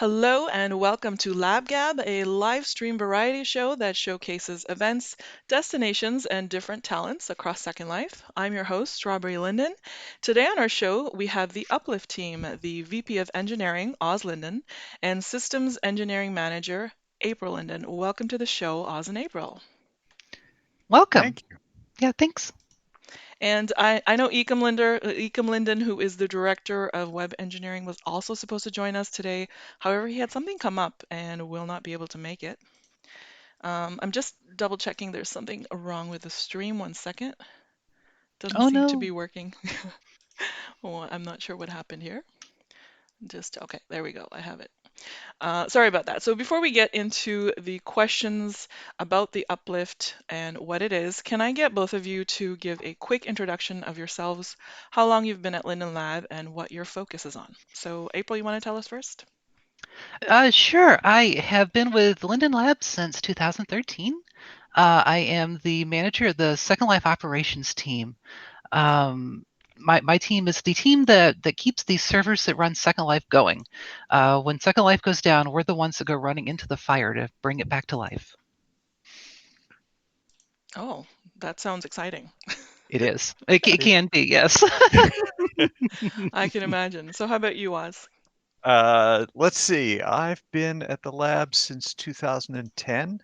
Hello and welcome to LabGab, a live stream variety show that showcases events, destinations, and different talents across Second Life. I'm your host, Strawberry Linden. Today on our show, we have the Uplift team, the VP of Engineering, Oz Linden, and Systems Engineering Manager, April Linden. Welcome to the show, Oz and April. Welcome. Thank you. Yeah, thanks. And I know Ecom Linden, who is the Director of Web Engineering, was also supposed to join us today. However, he had something come up and will not be able to make it. I'm just double checking there's something wrong with the stream. One second. Doesn't Oh seem to no. be working. Oh, I'm not sure what happened here. Okay, there we go. I have it. Sorry about that. So before we get into the questions about the uplift and what it is, can I get both of you to give a quick introduction of yourselves, how long you've been at Linden Lab, and what your focus is on? So April, you want to tell us first? Sure. I have been with Linden Labs since 2013. I am the manager of the Second Life operations team. My team is the team that keeps the servers that run Second Life going. When Second Life goes down, we're the ones that go running into the fire to bring it back to life. Oh, that sounds exciting. It is. It It- can be, yes. I can imagine. So how about you, Oz? let's see. I've been at the lab since 2010.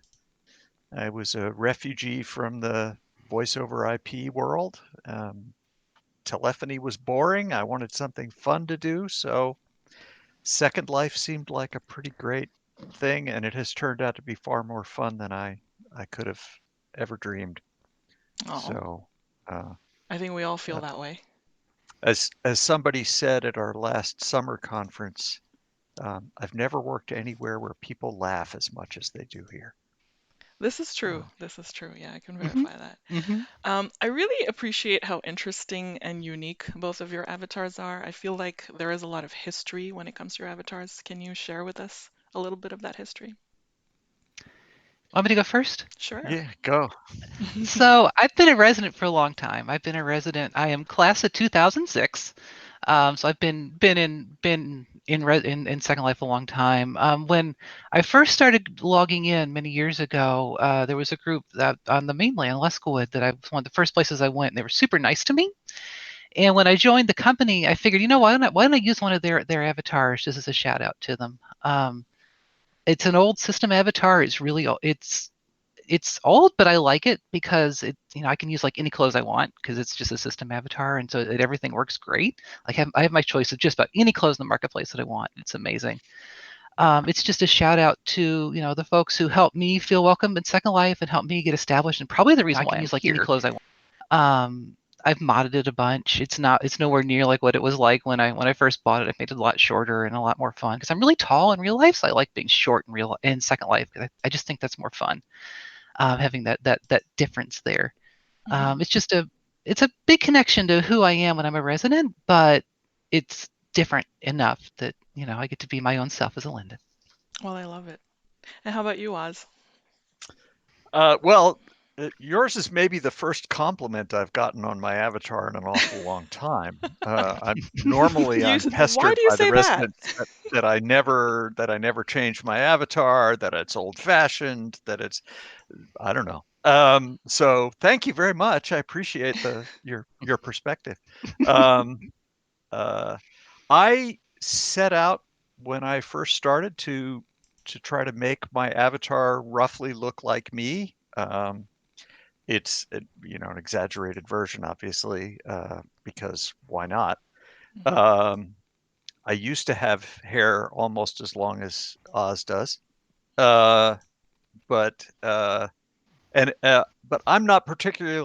I was a refugee from the voice over IP world. Telephony was boring. I wanted something fun to do, so Second Life seemed like a pretty great thing, and it has turned out to be far more fun than I could have ever dreamed. Oh, So, uh, I think we all feel uh, that way. as somebody said at our last summer conference, I've never worked anywhere where people laugh as much as they do here. This is true. Uh, This is true. Yeah, I can hmm verify that. hmm I really appreciate how interesting and unique both of your avatars are. I feel like there is a lot of history when it comes to your avatars. Can you share with us a little bit of that history? Want me to go first? Sure. yeah, go. So I've been a resident for a long time. I've been a resident. I am class of 2006. So I've been in Second Life a long time. When I first started logging in many years ago, there was a group that on the mainland, Lescawood, that I was one of the first places I went, and they were super nice to me. And when I joined the company, I figured, why don't I use one of their avatars just as a shout out to them? It's an old system avatar. It's old, but I like it because I can use like any clothes I want because it's just a system avatar, and so everything works great. I have my choice of just about any clothes in the marketplace that I want. It's amazing. It's just a shout out to the folks who helped me feel welcome in Second Life and helped me get established, and probably the reason I why can I'm use like any here. clothes I want. Um, I've modded it a bunch. It's nowhere near like what it was like when I first bought it. I've made it a lot shorter and a lot more fun because I'm really tall in real life, so I like being short in Second Life. I just think that's more fun, having that difference there. Hmm. It's a big connection to who I am when I'm a resident, but it's different enough that I get to be my own self as a Linden. Well, I love it. And how about you, Oz? Well, yours is maybe the first compliment I've gotten on my avatar in an awful long time. I'm Why pestered do you by the say that? residents that I never changed my avatar, that it's old fashioned, that it's I don't know. So thank you very much. I appreciate your perspective. Um, uh, I set out when I first started to try to make my avatar roughly look like me. It's an exaggerated version, obviously, because why not? Mhm. Um, I used to have hair almost as long as Oz does, uh, but but I'm not particularly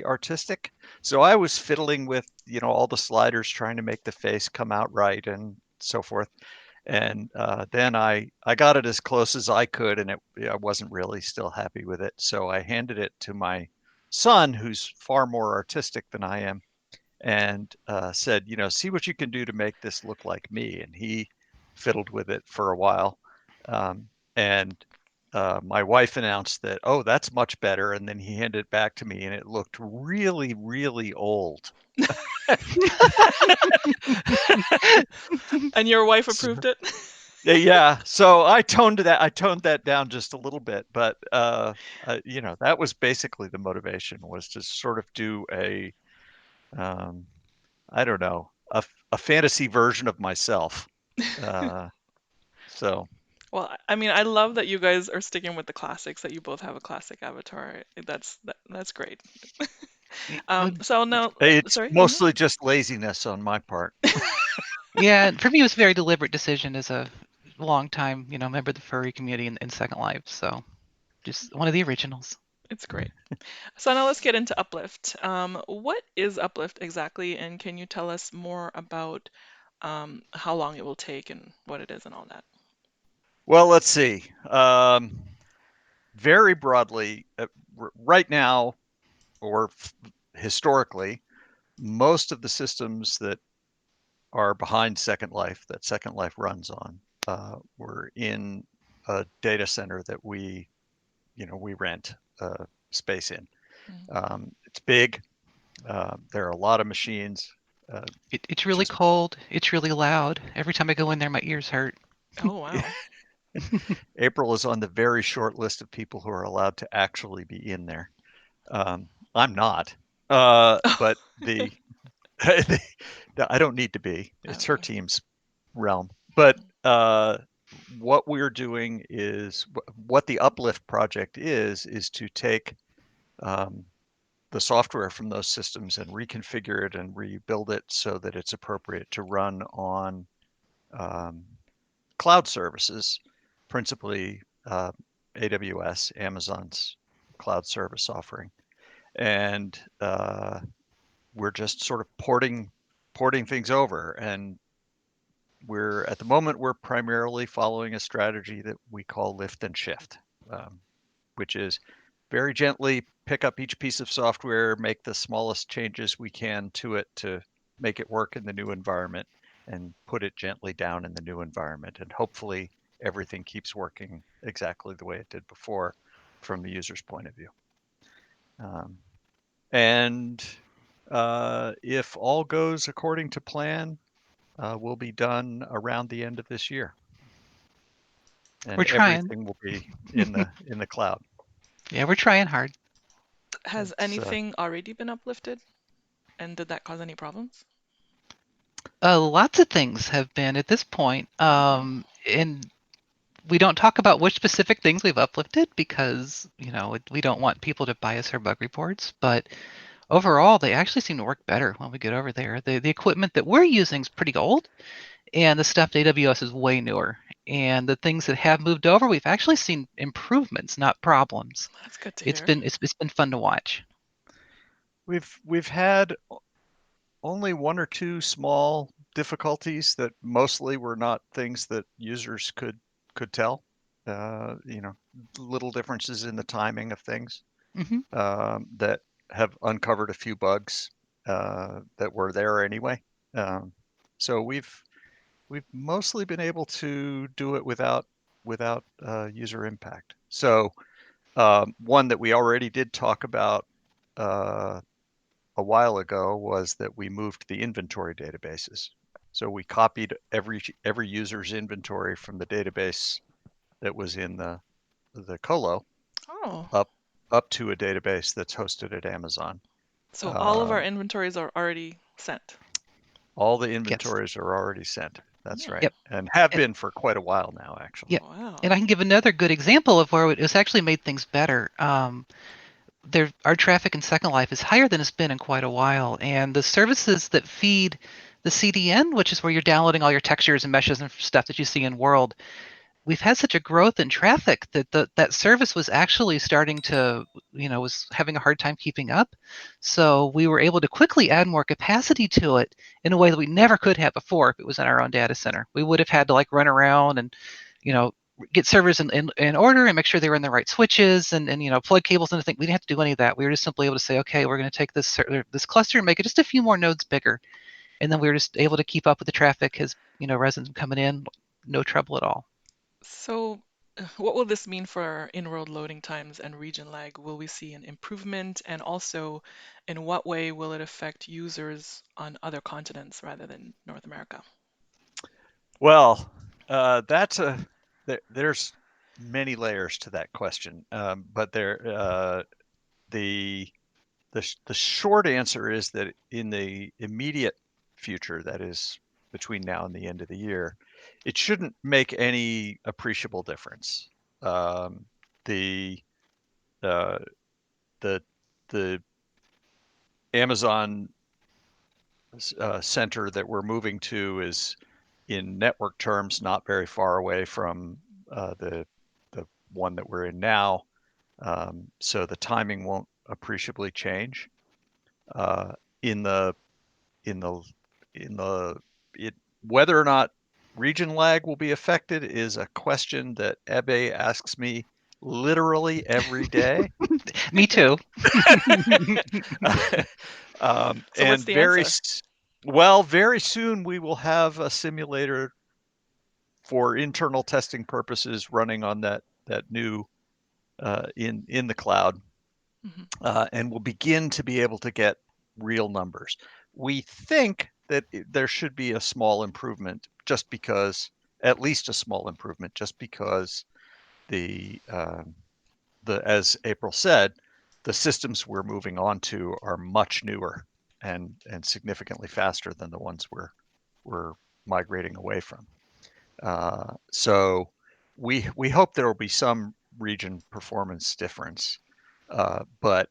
artistic. So I was fiddling with all the sliders, trying to make the face come out right and so forth. And then I got it as close as I could, and I wasn't really still happy with it. So I handed it to my son, who's far more artistic than I am, and said, see what you can do to make this look like me. And he fiddled with it for a while. Um, and my wife announced that, oh, that's much better. And then he handed it back to me, and it looked really, really old. And your wife So, approved it? yeah, so I toned that down just a little bit, but that was basically the motivation, was to sort of do um, I don't know, a fantasy version of myself. Uh, so Well, I mean, I love that you guys are sticking with the classics, that you both have a classic avatar. That's great. So now, it's sorry, go ahead. mostly just laziness on my part. Yeah, for me, it was a very deliberate decision as a long time, member of the furry community in Second Life. So just one of the originals. It's great. So now let's get into Uplift. What is Uplift exactly, and can you tell us more about how long it will take and what it is and all that? Well, let's see. Very broadly, right now, or historically, most of the systems that are behind Second Life, that Second Life runs on, were in a data center that we rent space in. Mm. It's big. There are a lot of machines. Uh, It's really just cold. It's really loud. Every time I go in there, my ears hurt. Oh, wow. April is on the very short list of people who are allowed to actually be in there. I'm not, but the I don't need to be. It's her Okay. team's realm. But what we're doing is what the Uplift project is to take um, the software from those systems and reconfigure it and rebuild it so that it's appropriate to run on um, cloud services, principally AWS, Amazon's cloud service offering. And we're just sort of porting things over. And we're at the moment we're primarily following a strategy that we call lift and shift, um, which is very gently pick up each piece of software, make the smallest changes we can to it to make it work in the new environment, and put it gently down in the new environment. And hopefully everything keeps working exactly the way it did before from the user's point of view. Um, and if all goes according to plan, will be done around the end of this year, We're and trying. everything will be in the cloud. Yeah, we're trying hard. Has It's anything already been uplifted? And did that cause any problems? Lots of things have been at this point, Oh, wow. and we don't talk about which specific things we've uplifted because we don't want people to bias our bug reports. But overall, they actually seem to work better when we get over there. The equipment that we're using is pretty old, and the stuff at AWS is way newer. And the things that have moved over, we've actually seen improvements, not problems. That's good to It's hear. been it's been fun to watch. we've had only one or two small difficulties that mostly were not things that users could tell. You know, little differences in the timing of things Hmm. that have uncovered a few bugs that were there anyway. Um, so we've mostly been able to do it without user impact. So one that we already did talk about uh, a while ago was that we moved the inventory databases. So we copied every user's inventory from the database that was in the colo Oh, up up to a database that's hosted at Amazon. so all of our Um, inventories are already sent. all the Yes. inventories are already sent. That's right, Nice. Yep. and have And, been for quite a while now, actually. yep. And I Wow. can give another good example of where it's actually made things better. Our traffic in Second Life is higher than it's been in quite a while, and the services that feed the CDN, which is where you're downloading all your textures and meshes and stuff that you see in World, we've had such a growth in traffic that that service was actually starting to, was having a hard time keeping up. So we were able to quickly add more capacity to it in a way that we never could have before if it was in our own data center. We would have had to like run around and, you know, get servers in order and make sure they were in the right switches and plug cables and things. We didn't have to do any of that. We were just simply able to say, okay, we're going to take this cluster and make it just a few more nodes bigger, and then we were just able to keep up with the traffic as residents coming in, no trouble at all. So what will this mean for in-world loading times and region lag? Will we see an improvement? And also, in what way will it affect users on other continents rather than North America? Well, that's there's many layers to that question, but the the short answer is that in the immediate future, that is between now and the end of the year, it shouldn't make any appreciable difference. Um, the uh, the the Amazon center that we're moving to is, in network terms, not very far away from the one that we're in now. So the timing won't appreciably change. Uh, in the in the in the it Whether or not region lag will be affected is a question that Ebe asks me literally every day. Me too. So what's And the answer? very soon we will have a simulator for internal testing purposes running on that new in the cloud, Hmm. and we'll begin to be able to get real numbers. We think that there should be a small improvement, just because, at least a small improvement, just because the as April said, the systems we're moving on to are much newer and significantly faster than the ones we're migrating away from. So we hope there will be some region performance difference, but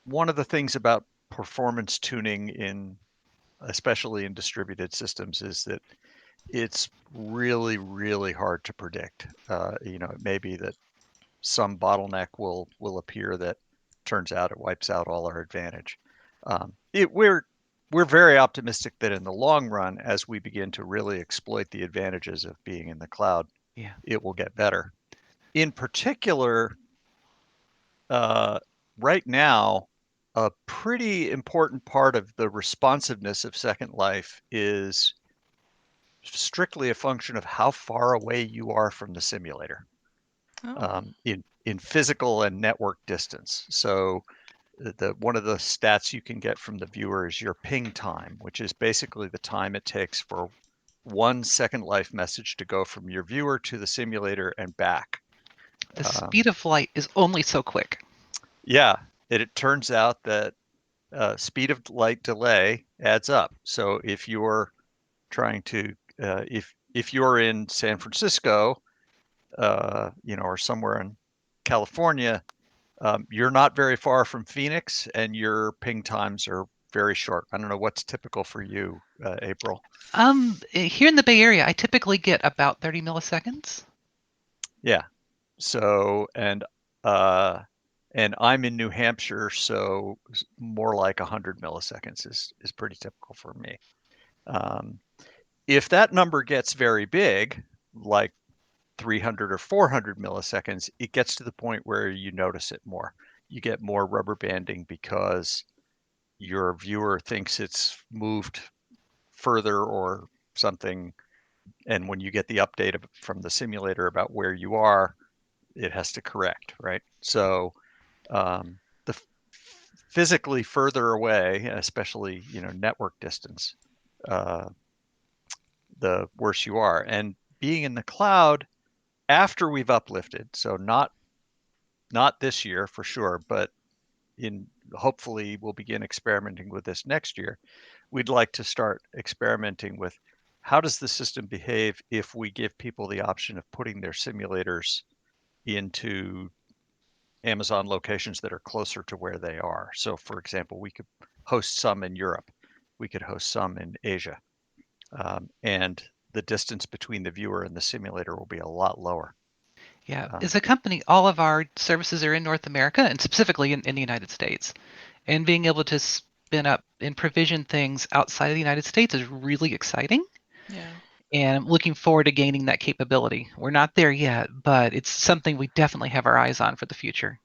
one of the things about performance tuning especially in distributed systems, is that it's really, really hard to predict. It may be that some bottleneck will appear that turns out it wipes out all our advantage. Um, it, we're very optimistic that in the long run, as we begin to really exploit the advantages of being in the cloud, Yeah. it will get better. In particular, uh, right now, a pretty important part of the responsiveness of Second Life is strictly a function of how far away you are from the simulator, Oh, in physical and network distance. So the one of the stats you can get from the viewer is your ping time, which is basically the time it takes for one Second Life message to go from your viewer to the simulator and back. The speed Um, of light is only so quick. yeah, it turns out that speed of light delay adds up. So if you're trying to, if you're in San Francisco, or somewhere in California, you're not very far from Phoenix, and your ping times are very short. I don't know what's typical for you, April. Here in the Bay Area, I typically get about 30 milliseconds. Yeah. So, uh, and I'm in New Hampshire, so more like 100 milliseconds is pretty typical for me. Um, if that number gets very big, like 300 or 400 milliseconds, it gets to the point where you notice it more. You get more rubber banding because your viewer thinks it's moved further or something. And when you get the update from the simulator about where you are, it has to correct, right? So the physically further away, especially network distance, uh, the worse you are. And being in the cloud after we've uplifted, so not this year for sure, but in hopefully we'll begin experimenting with this next year. We'd like to start experimenting with how does the system behave if we give people the option of putting their simulators into Amazon locations that are closer to where they are. So for example, we could host some in Europe, we could host some in Asia, and the distance between the viewer and the simulator will be a lot lower. Yeah, Um, as a company, all of our services are in North America and specifically in the United States. And being able to spin up and provision things outside of the United States is really exciting. yeah. And I'm looking forward to gaining that capability. We're not there yet, but it's something we definitely have our eyes on for the future.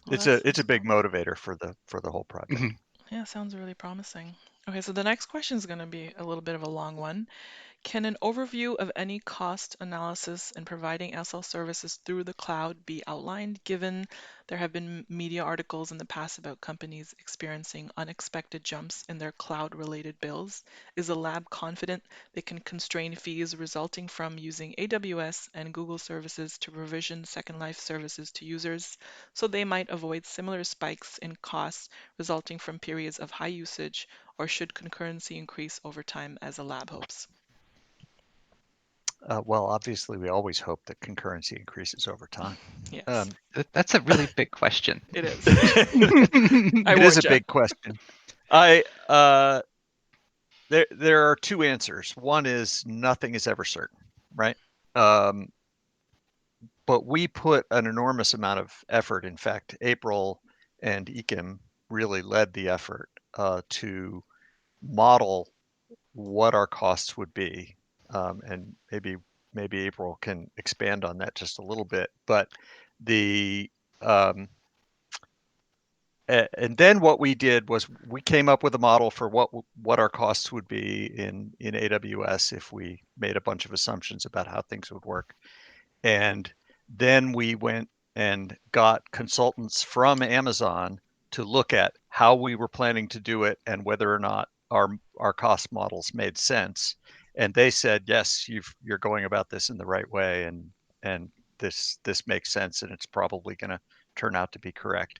Well, it's that a it's sounds a big cool. motivator for the whole project. Mhm. Yeah, sounds really promising. Okay, so the next question is going to be a little bit of a long one. Can an overview of any cost analysis in providing SL services through the cloud be outlined, given there have been media articles in the past about companies experiencing unexpected jumps in their cloud-related bills? Is the lab confident they can constrain fees resulting from using AWS and Google services to provision Second Life services to users, so they might avoid similar spikes in costs resulting from periods of high usage, or should concurrency increase over time as the lab hopes? Well, obviously, we always hope that concurrency increases over time. Yes, That's a really big question. it is. I It is a warned you. big question. I there are two answers. One is nothing is ever certain, right? Um, but we put an enormous amount of effort. In fact, April and Ekim really led the effort to model what our costs would be, and maybe April can expand on that just a little bit. But the um, and then what we did was we came up with a model for what our costs would be in AWS if we made a bunch of assumptions about how things would work. And then we went and got consultants from Amazon to look at how we were planning to do it and whether or not our cost models made sense. And they said, yes, you're going about this in the right way, and this makes sense, and it's probably going to turn out to be correct.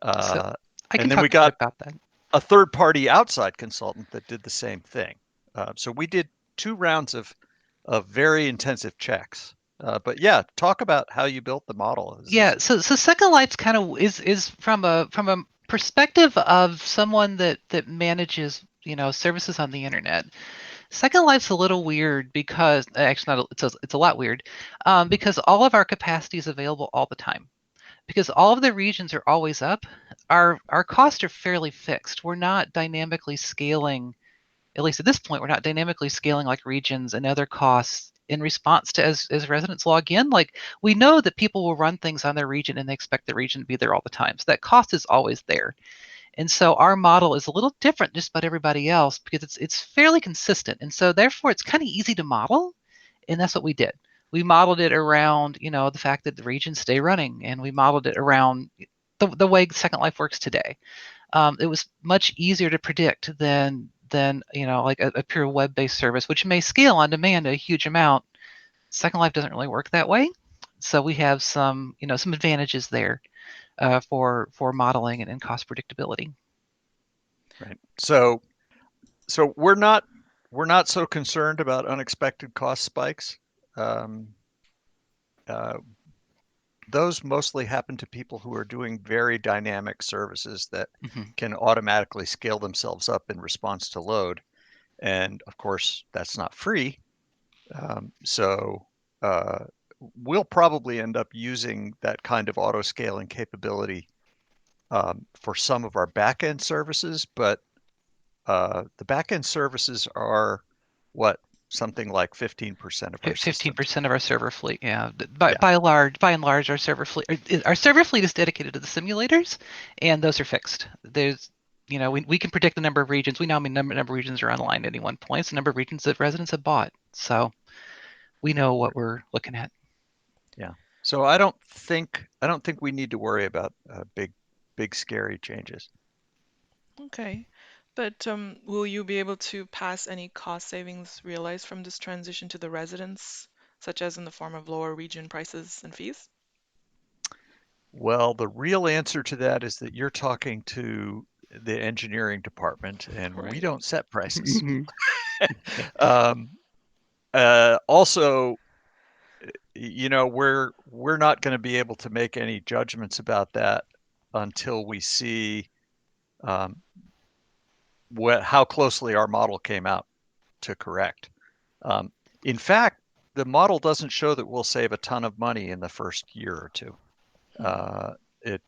So Uh, I can and then we talk a bit got about that. a third party outside consultant that did the same thing. So we did 2 rounds of very intensive checks. But yeah, talk about how you built the model. Yeah, so Second Life's kind of is from a perspective of someone that manages, services on the internet. Second Life's a little weird because actually not it's a lot weird, because all of our capacity is available all the time. Because all of the regions are always up, our costs are fairly fixed. We're not dynamically scaling, at least at this point, we're not dynamically scaling like regions and other costs in response to as residents log in. Like, we know that people will run things on their region and they expect the region to be there all the time. So that cost is always there. And so our model is a little different just about everybody else because it's fairly consistent. And so therefore it's kind of easy to model. And that's what we did. We modeled it around, the fact that the regions stay running, and we modeled it around the way Second Life works today. It was much easier to predict than like a pure web-based service, which may scale on demand a huge amount. Second Life doesn't really work that way, so we have some advantages there for modeling and cost predictability. right. So we're not so concerned about unexpected cost spikes. Um, uh, those mostly happen to people who are doing very dynamic services that Mhm. can automatically scale themselves up in response to load. And of course, that's not free. So uh, we'll probably end up using that kind of auto scaling capability for some of our backend services, but the backend services are what, something like 15% of our systems. 15% of our server fleet, yeah. By, Yeah, by large, by and large, our server fleet is dedicated to the simulators, and those are fixed. We can predict the number of regions. We know how many number of regions are online at any one point. It's the number of regions that residents have bought. So we know what we're looking at. yeah. So I don't think we need to worry about big scary changes. Okay. But will you be able to pass any cost savings realized from this transition to the residents, such as in the form of lower region prices and fees? Well, the real answer to that is that you're talking to the engineering department, and we Right. don't set prices. Mhm. Yeah. Um, also, we're not going to be able to make any judgments about that until we see um, how closely our model came out to correct. Um, in fact, the model doesn't show that we'll save a ton of money in the first year or two. Hmm. Uh, it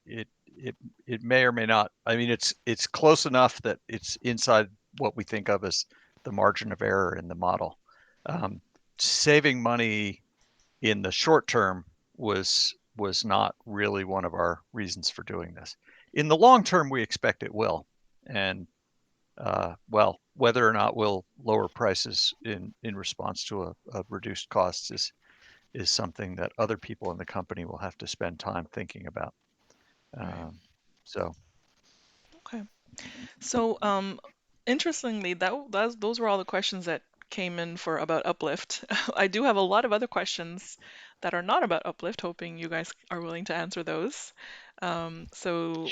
it it it may or may not. I mean, it's close enough that it's inside what we think of as the margin of error in the model. Um, Saving money in the short term was not really one of our reasons for doing this. In the long term, we expect it will, and well, whether or not we'll lower prices in response to a reduced costs is something that other people in the company will have to spend time thinking about. Right. Um, so Okay. So, interestingly, those were all the questions that came in for about Uplift. I do have a lot of other questions that are not about Uplift, hoping you guys are willing to answer those. Sure. So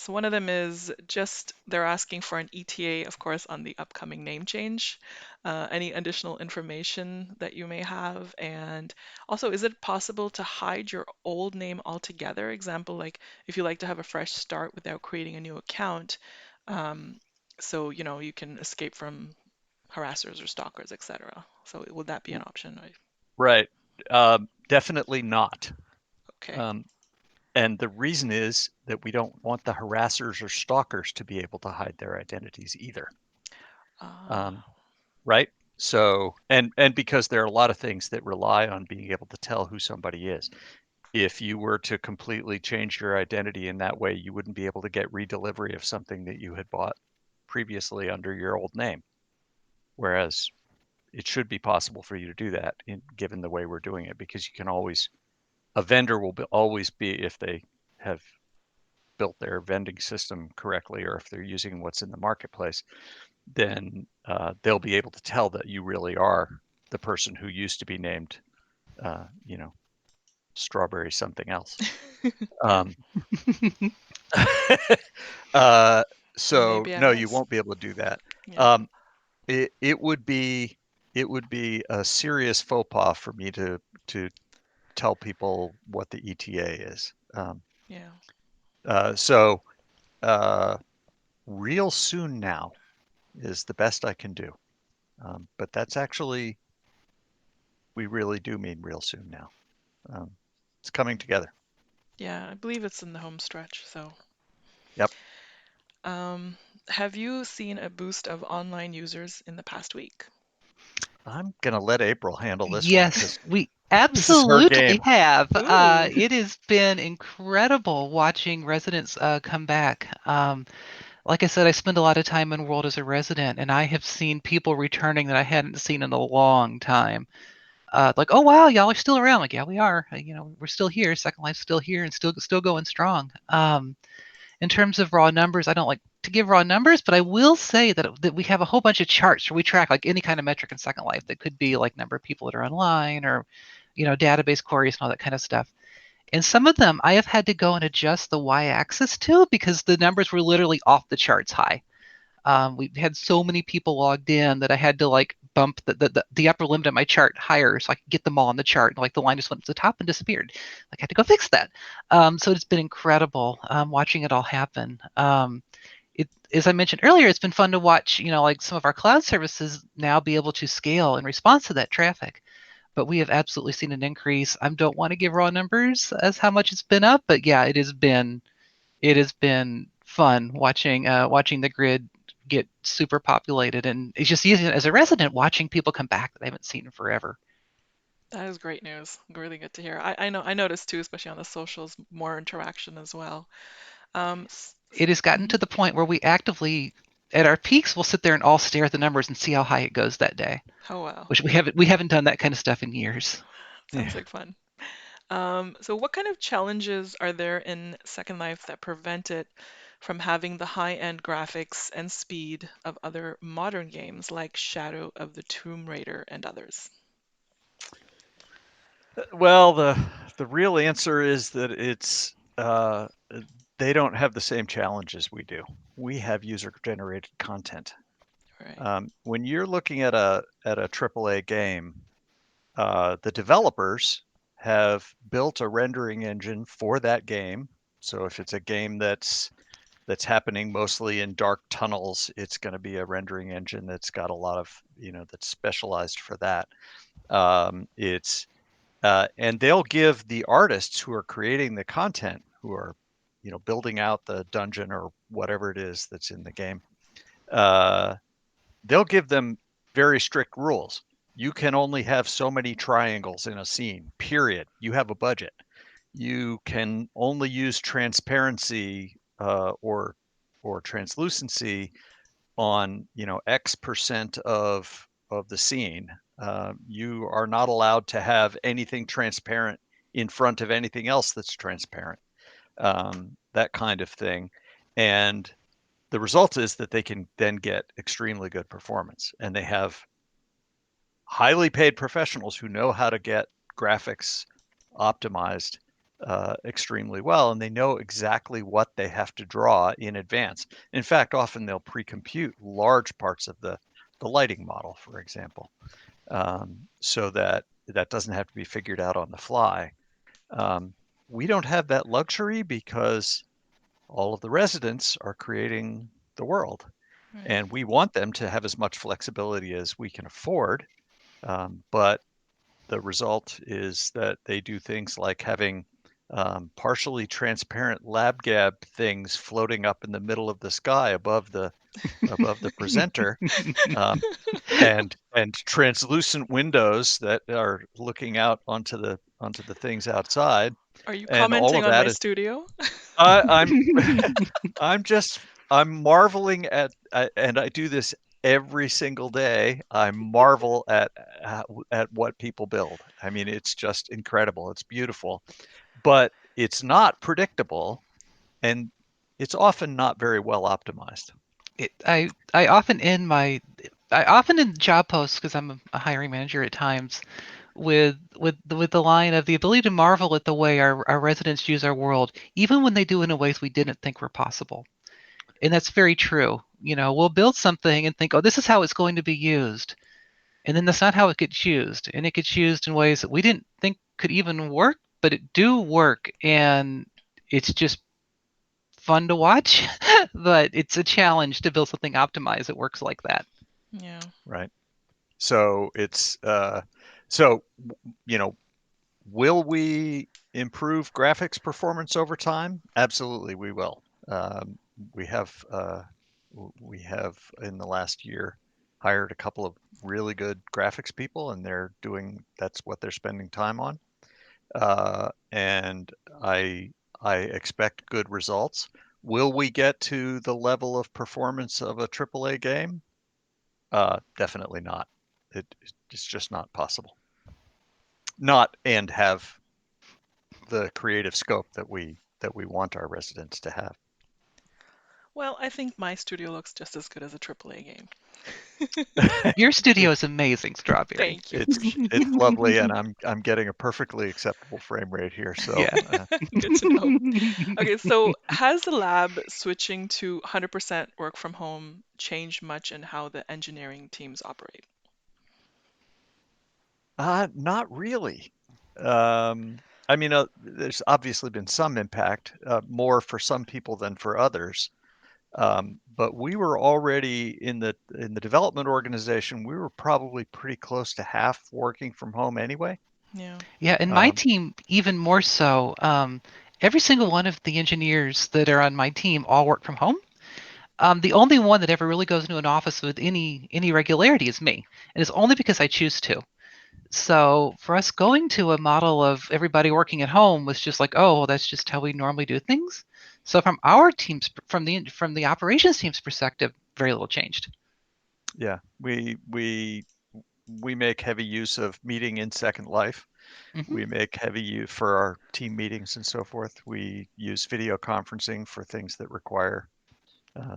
one of them is just they're asking for an ETA, of course, on the upcoming name change. Any additional information that you may have, and also, is it possible to hide your old name altogether? Example, like if you like to have a fresh start without creating a new account. Um, so, you can escape from harassers or stalkers, etc. So would that be an option? right, definitely not. Okay. Um, and the reason is that we don't want the harassers or stalkers to be able to hide their identities either. Um, Uh, right? So, and because there are a lot of things that rely on being able to tell who somebody is. If you were to completely change your identity in that way, you wouldn't be able to get redelivery of something that you had bought previously under your old name. Whereas it should be possible for you to do that given the way we're doing it, because you can always, a vendor will always be, if they have built their vending system correctly, or if they're using what's in the marketplace, then they'll be able to tell that you really are the person who used to be named, you know, strawberry something else. okay. Um, uh, Or so maybe I no, you was. won't be able to do that. Yeah. Um, it would be a serious faux pas for me to tell people what the ETA is. Yeah. So uh, real soon now is the best I can do. But that's actually, we really do mean real soon now. Um, it's coming together. Yeah, I believe it's in the home stretch. So, Yep. um, have you seen a boost of online users in the past week? I'm gonna let April handle this one Yes, because we this is her absolutely game. have. Ooh. It has been incredible watching residents come back. Like I said, I spend a lot of time in World as a resident, and I have seen people returning that I hadn't seen in a long time. Like, oh wow, y'all are still around. Like, yeah, we are. We're still here. Second Life's still here and still going strong. In terms of raw numbers, I don't like to give raw numbers, but I will say that we have a whole bunch of charts where we track like any kind of metric in Second Life that could be like number of people that are online or database queries and all that kind of stuff. And some of them I have had to go and adjust the y-axis to because the numbers were literally off the charts high. We had so many people logged in that I had to like bump the upper limit of my chart higher so I could get them all on the chart. And like the line just went to the top and disappeared. Like I had to go fix that. So it's been incredible watching it all happen. As I mentioned earlier, it's been fun to watch, like some of our cloud services now be able to scale in response to that traffic. But we have absolutely seen an increase. I don't want to give raw numbers as how much it's been up, but yeah, it has been fun watching the grid get super populated, and it's just easy as a resident watching people come back that I haven't seen in forever. That is great news. Really good to hear. I noticed too, especially on the socials, more interaction as well. It has gotten Mhm. to the point where we actively, at our peaks, we'll sit there and all stare at the numbers and see how high it goes that day. Oh wow. Which we haven't done that kind of stuff in years. Sounds Yeah. like fun. So what kind of challenges are there in Second Life that prevent it from having the high-end graphics and speed of other modern games like Shadow of the Tomb Raider and others? Well, the real answer is that it's they don't have the same challenges we do. We have user generated content. Right. When you're looking at a AAA game, the developers have built a rendering engine for that game. So if it's a game that's happening mostly in dark tunnels, it's going to be a rendering engine that's got a lot of, that's specialized for that. It's and they'll give the artists who are creating the content, who are, building out the dungeon or whatever it is that's in the game, uh, they'll give them very strict rules. You can only have so many triangles in a scene, period. You have a budget. You can only use transparency or translucency on X% of the scene. You are not allowed to have anything transparent in front of anything else that's transparent. That kind of thing, and the result is that they can then get extremely good performance, and they have highly paid professionals who know how to get graphics optimized extremely well, and they know exactly what they have to draw in advance. In fact, often they'll pre-compute large parts of the lighting model, for example, so that that doesn't have to be figured out on the fly. Um, we don't have that luxury because all of the residents are creating the world, Right. and we want them to have as much flexibility as we can afford. But the result is that they do things like having partially transparent lab gab things floating up in the middle of the sky above the presenter, um, and translucent windows that are looking out onto the things outside, Are you and all commenting of on my that is studio? I'm I'm just I'm marveling and I do this every single day. I marvel at what people build. I mean, it's just incredible. It's beautiful, but it's not predictable, and it's often not very well optimized. It, I often end my I often in job posts because I'm a hiring manager at times with the line of the ability to marvel at the way our residents use our world, even when they do it in ways we didn't think were possible. And that's very true. You know, we'll build something and think, oh, this is how it's going to be used. And then that's not how it gets used. And it gets used in ways that we didn't think could even work, but it do work. And it's just fun to watch. But it's a challenge to build something optimized that works like that. Yeah. Right. So it's so you know will we improve graphics performance over time? Absolutely, we will. We have we have in the last year hired a couple of really good graphics people, and that's what they're spending time on. And I expect good results. Will we get to the level of performance of a AAA game? Definitely not. It's just not possible. Not and have the creative scope that we want our residents to have. Well, I think my studio looks just as good as a AAA game. Your It, studio is amazing, Strawberry. Thank you. it's Appreciate it's lovely, and I'm getting a perfectly acceptable frame rate here. So Yeah. that. Good to know. Okay, so has the lab switching to 100% work from home changed much in how the engineering teams operate? not really. I mean, there's obviously been some impact, more for some people than for others. But we were already in the development organization. We were probably pretty close to half working from home anyway. Yeah. Yeah, and my Um, team even more so. Every single one of the engineers that are on my team all work from home. The only one that ever really goes into an office with any regularity is me, and it's only because I choose to. So for us, going to a model of everybody working at home was just like, oh, well, that's just how we normally do things. So from our team's from the operations team's perspective, very little changed. yeah, we make heavy use of meeting in Second Life. Hmm. We make heavy use for our team meetings and so forth. We use video conferencing for things that require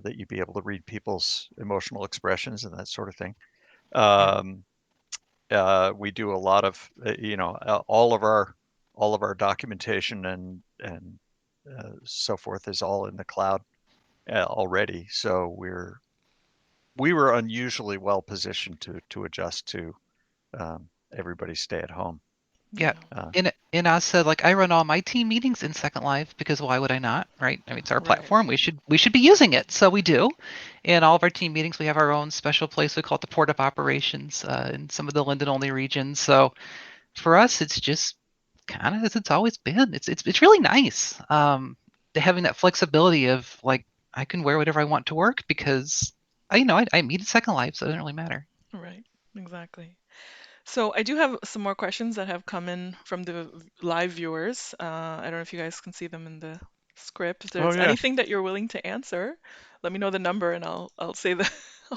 that you be able to read people's emotional expressions and that sort of thing. Yeah. Um, we do a lot of, all of our documentation and so forth is all in the cloud already. So we were unusually well positioned to adjust to everybody stay at home. Yeah. Yeah. Uh, And I said like I run all my team meetings in Second Life because why would I not, right? I mean it's our Right. platform. We should be using it, so we do. In all of our team meetings, we have our own special place. We call it the Port of Operations in some of the Linden only regions. So for us, it's just kind of as it's always been. It's really nice having that flexibility of like I can wear whatever I want to work because I meet at Second Life, so it doesn't really matter. Right. Exactly. So I do have some more questions that have come in from the live viewers. I don't know if you guys can see them in the. script. If Oh there's yeah. anything that you're willing to answer, let me know the number and I'll say the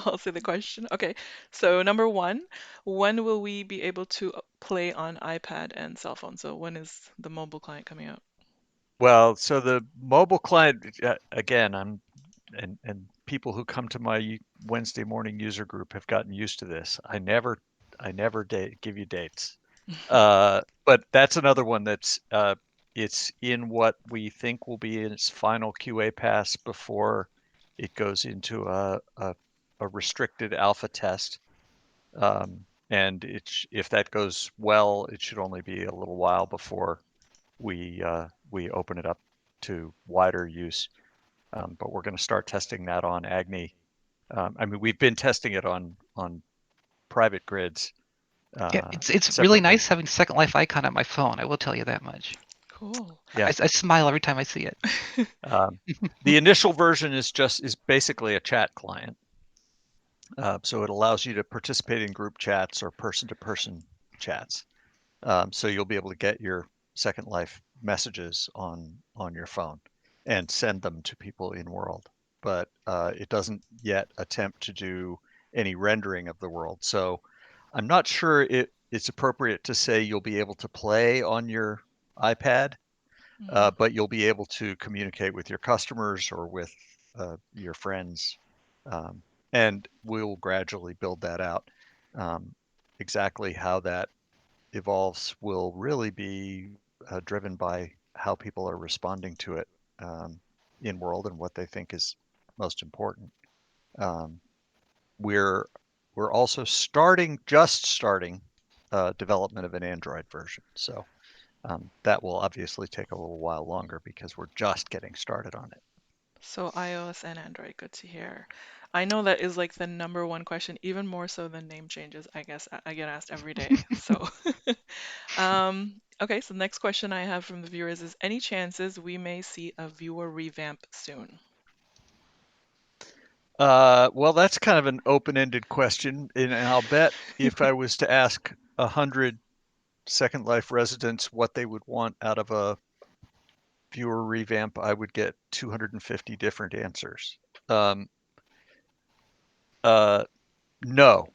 I'll say the question. Okay. So number one, when will we be able to play on iPad and cell phone? So when is the mobile client coming out? Well, so the mobile client, again, and people who come to my Wednesday morning user group have gotten used to this. I never give you dates. But that's another one that's it's in what we think will be in its final QA pass before it goes into a restricted alpha test. And if that goes well, it should only be a little while before we open it up to wider use. But we're going to start testing that on Agni. I mean, we've been testing it on private grids Yeah, it's really separately. nice having Second Life icon on my phone. I will tell you that much. Cool. Yeah. I smile every time I see it. Um, the initial version is basically a chat client. So it allows you to participate in group chats or person-to-person chats. So you'll be able to get your Second Life messages on your phone and send them to people in world. But it doesn't yet attempt to do any rendering of the world. So I'm not sure it's appropriate to say you'll be able to play on your iPad, Mhm. but you'll be able to communicate with your customers or with your friends. Um, and we'll gradually build that out. Um, exactly how that evolves will really be driven by how people are responding to it in world and what they think is most important. Um, we're we're also just starting development of an Android version, so that will obviously take a little while longer because we're just getting started on it. So iOS and Android, good to hear. I know that is like the number one question, even more so than name changes. I guess I get asked every day. So, okay, so the next question I have from the viewers is any chances we may see a viewer revamp soon? Well, that's kind of an open-ended question, and I'll bet if I was to ask 100 Second Life residents what they would want out of a viewer revamp, I would get 250 different answers. Um, uh, no,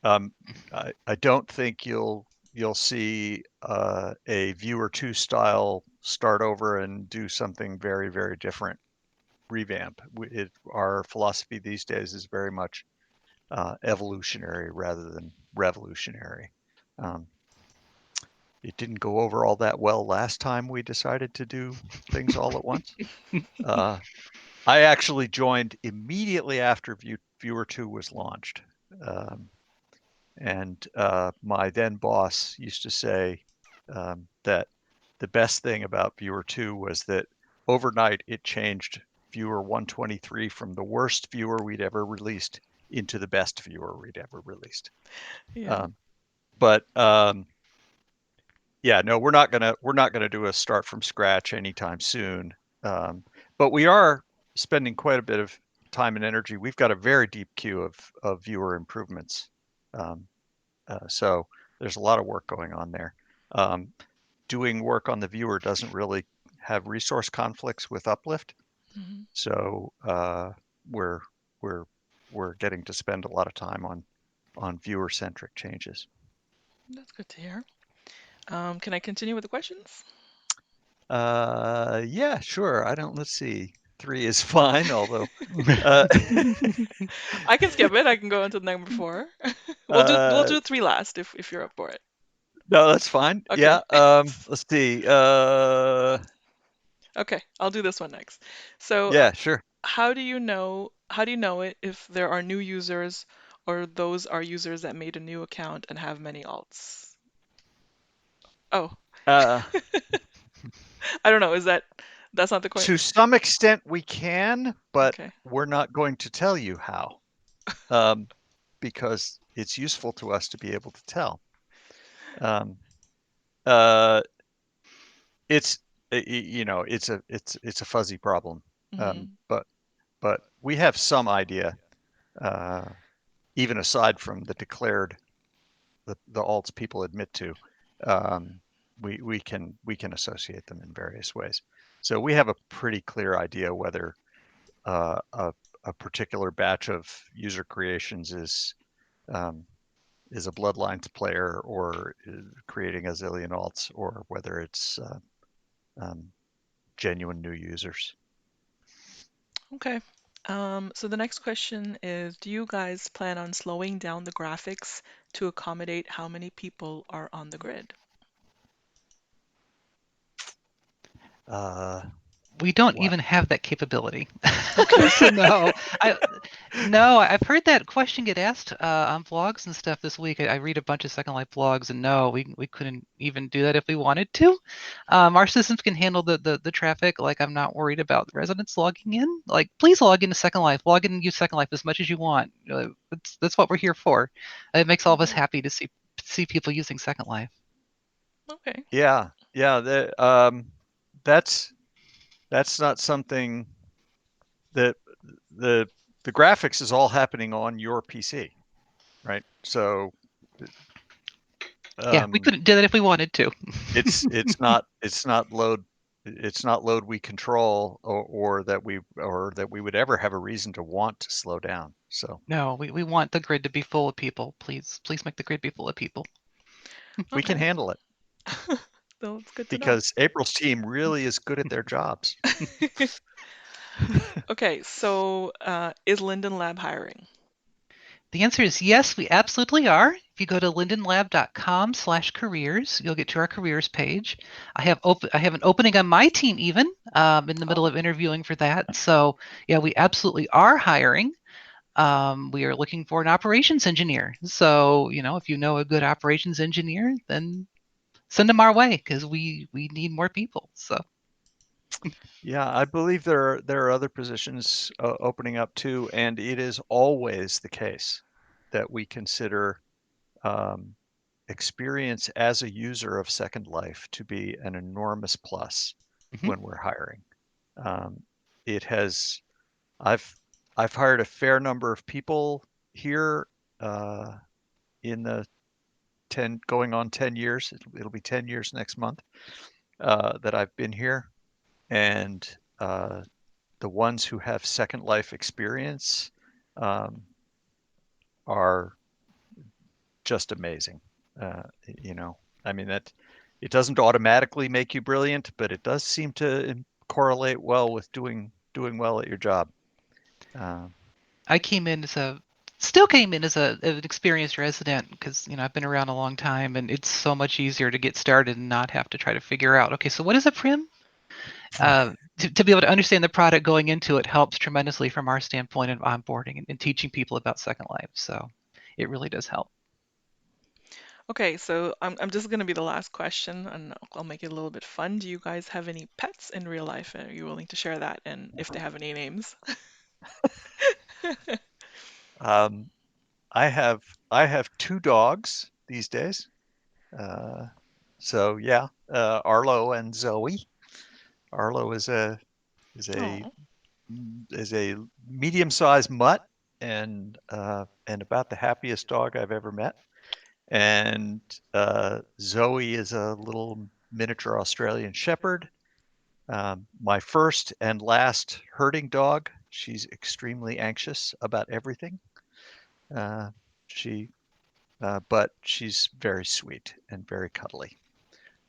um, I don't think you'll see a viewer two style start over and do something very, very different revamp. Our philosophy these days is very much evolutionary rather than revolutionary. Um, it didn't go over all that well last time we decided to do things all at once. Uh, I actually joined immediately after Viewer 2 was launched. Um, and my then boss used to say that the best thing about Viewer 2 was that overnight it changed Viewer 123 from the worst viewer we'd ever released into the best viewer we'd ever released. Yeah. Um, but yeah, no, we're not gonna do a start from scratch anytime soon. Um, but we are spending quite a bit of time and energy. We've got a very deep queue of viewer improvements. Um, so there's a lot of work going on there. Um, doing work on the viewer doesn't really have resource conflicts with Uplift, Mhm. so we're we're we're getting to spend a lot of time on viewer centric changes. That's good to hear. Can I continue with the questions? Yeah, sure. I don't. Let's see. Three is fine, although uh, I can skip it. I can go into number four. We'll uh, do three last if you're up for it. no, that's fine. Okay. Yeah. Let's see. Okay, I'll do this one next. So, Yeah, sure. how do you know it if there are new users or those are users that made a new account and have many alts? Oh, Uh, I don't know. That's not the to question? some extent, we can, but Okay. we're not going to tell you how, um, because it's useful to us to be able to tell. Um, uh, it's it's a fuzzy problem, Hmm. but we have some idea, uh, even aside from the declared the alts people admit to. Um, we can associate them in various ways. So we have a pretty clear idea whether a particular batch of user creations is a Bloodlines player or creating a zillion alts, or whether it's um, genuine new users. Okay. So the next question is, do you guys plan on slowing down the graphics to accommodate how many people are on the grid? Uh, We don't what? even have that capability. Okay. So no, I've heard that question get asked on blogs and stuff this week. I read a bunch of Second Life blogs, and no, we couldn't even do that if we wanted to. Our systems can handle the traffic. Like, I'm not worried about residents logging in. Like, please log into Second Life. Log in and use Second Life as much as you want. That's what we're here for. It makes all of us Mhm. happy to see people using Second Life. Okay. Yeah, yeah. That's that's not something that the the graphics is all happening on your PC, right? So Yeah, we um, couldn't do that if we wanted to. it's not load we control, or that we would ever have a reason to want to slow down. So No, we want the grid to be full of people. Please make the grid be full of people. we can Okay. handle it So it's good to know. because April's team really is good at their jobs. Okay, so is Linden Lab hiring? The answer is yes, we absolutely are. If you go to lindenlab.com/careers, you'll get to our careers page. I have an opening on my team even in the middle Oh, of interviewing for that. So yeah, we absolutely are hiring. We are looking for an operations engineer. So, if you know a good operations engineer, then send them our way because we need more people. So Yeah, I believe there are other positions opening up too, and it is always the case that we consider um, experience as a user of Second Life to be an enormous plus mhm. when we're hiring. Um, it has I've I've hired a fair number of people here uh, in the 10 going on 10 years. It'll be 10 years next month that I've been here, and the ones who have Second Life experience um, are just amazing. Uh, you know, I mean that it doesn't automatically make you brilliant, but it does seem to correlate well with doing well at your job. Uh, I came in as a still came in as an experienced resident because I've been around a long time and it's so much easier to get started and not have to try to figure out, okay, so what is a prim? To be able to understand the product going into it helps tremendously from our standpoint of onboarding and teaching people about Second Life. So it really does help. okay. So I'm just going to be the last question, and I'll make it a little bit fun. Do you guys have any pets in real life? Are you willing to share that? And if they have any names? um, I have I have two dogs these days. Uh, so yeah, Arlo and Zoe. Arlo is a Oh, is a medium-sized mutt and about the happiest dog I've ever met. And Zoe is a little miniature Australian Shepherd. My first and last herding dog. She's extremely anxious about everything. Uh, she, but she's very sweet and very cuddly.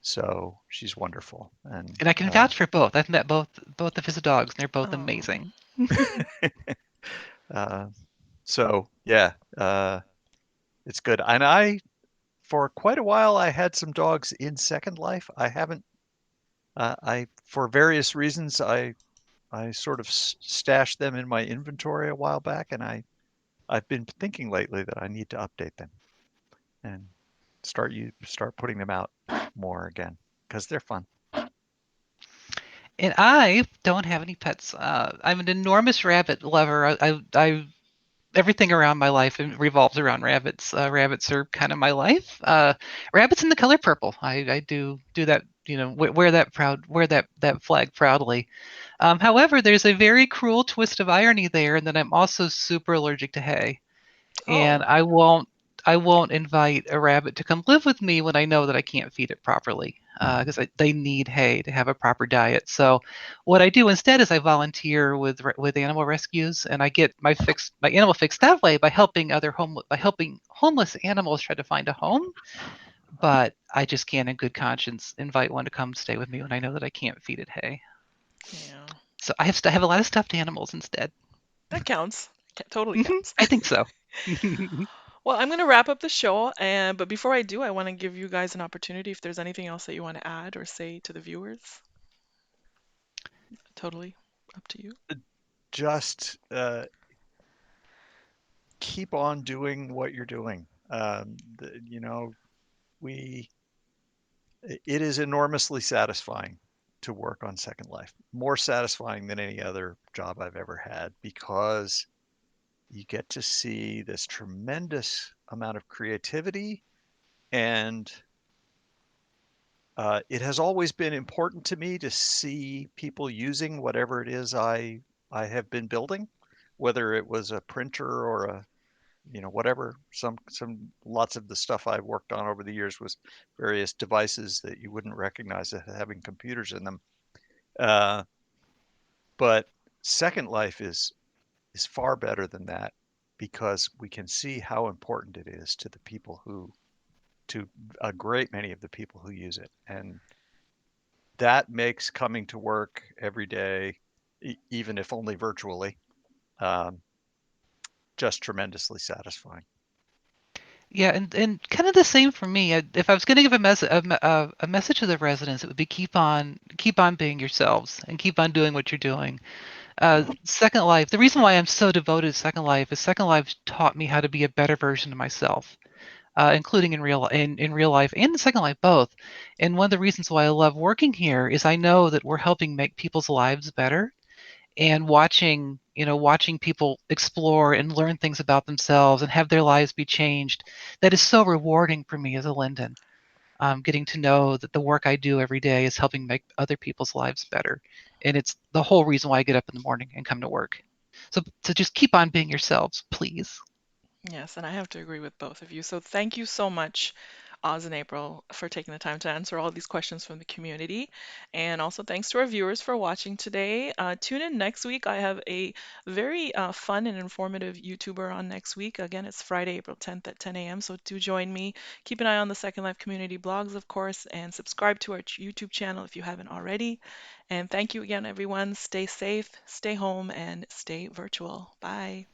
So she's wonderful. And And I can vouch for both. I've met both of his dogs, and they're both oh. amazing. uh, so yeah, it's good. And for quite a while, I had some dogs in Second Life. I haven't. For various reasons, I sort of stashed them in my inventory a while back, and I've been thinking lately that I need to update them and start putting them out more again because they're fun. And I don't have any pets. I'm an enormous rabbit lover. Everything around my life revolves around rabbits. Rabbits are kind of my life. Rabbits in the color purple. I do that. Wear that flag proudly. However, there's a very cruel twist of irony there, and that I'm also super allergic to hay, and Oh. I won't. I won't invite a rabbit to come live with me when I know that I can't feed it properly because they need hay to have a proper diet. So what I do instead is I volunteer with animal rescues, and I get my animal fix that way by helping homeless animals try to find a home. But I just can't, in good conscience, invite one to come stay with me when I know that I can't feed it hay. Yeah, So I have a lot of stuffed animals instead. that counts. Totally counts. I think so. Well, I'm going to wrap up the show, and but before I do, I want to give you guys an opportunity if there's anything else that you want to add or say to the viewers. Totally up to you. Just keep on doing what you're doing. You know, we it is enormously satisfying to work on Second Life, more satisfying than any other job I've ever had because you get to see this tremendous amount of creativity and it has always been important to me to see people using whatever it is I have been building, whether it was a printer or a whatever. Some lots of the stuff I've worked on over the years was various devices that you wouldn't recognize as having computers in them. Uh, but Second Life is far better than that because we can see how important it is to the people who to a great many of the people who use it, and that makes coming to work every day, even if only virtually, um, just tremendously satisfying. Yeah, and kind of the same for me. If I was going to give a message to the residents, it would be keep on being yourselves and keep on doing what you're doing. Second Life. The reason why I'm so devoted to Second Life is Second Life taught me how to be a better version of myself, including in real life and in Second Life both. And one of the reasons why I love working here is I know that we're helping make people's lives better, and watching people explore and learn things about themselves and have their lives be changed, that is so rewarding for me as a Linden. Getting to know that the work I do every day is helping make other people's lives better, and it's the whole reason why I get up in the morning and come to work. So just keep on being yourselves, please. Yes, and I have to agree with both of you. So thank you so much, Oz and April, for taking the time to answer all these questions from the community. And also thanks to our viewers for watching today. Tune in next week. I have a very fun and informative YouTuber on next week. Again, it's Friday, April 10th at 10 a.m. So do join me. Keep an eye on the Second Life community blogs, of course, and subscribe to our YouTube channel if you haven't already. And thank you again, everyone. Stay safe, stay home, and stay virtual. Bye.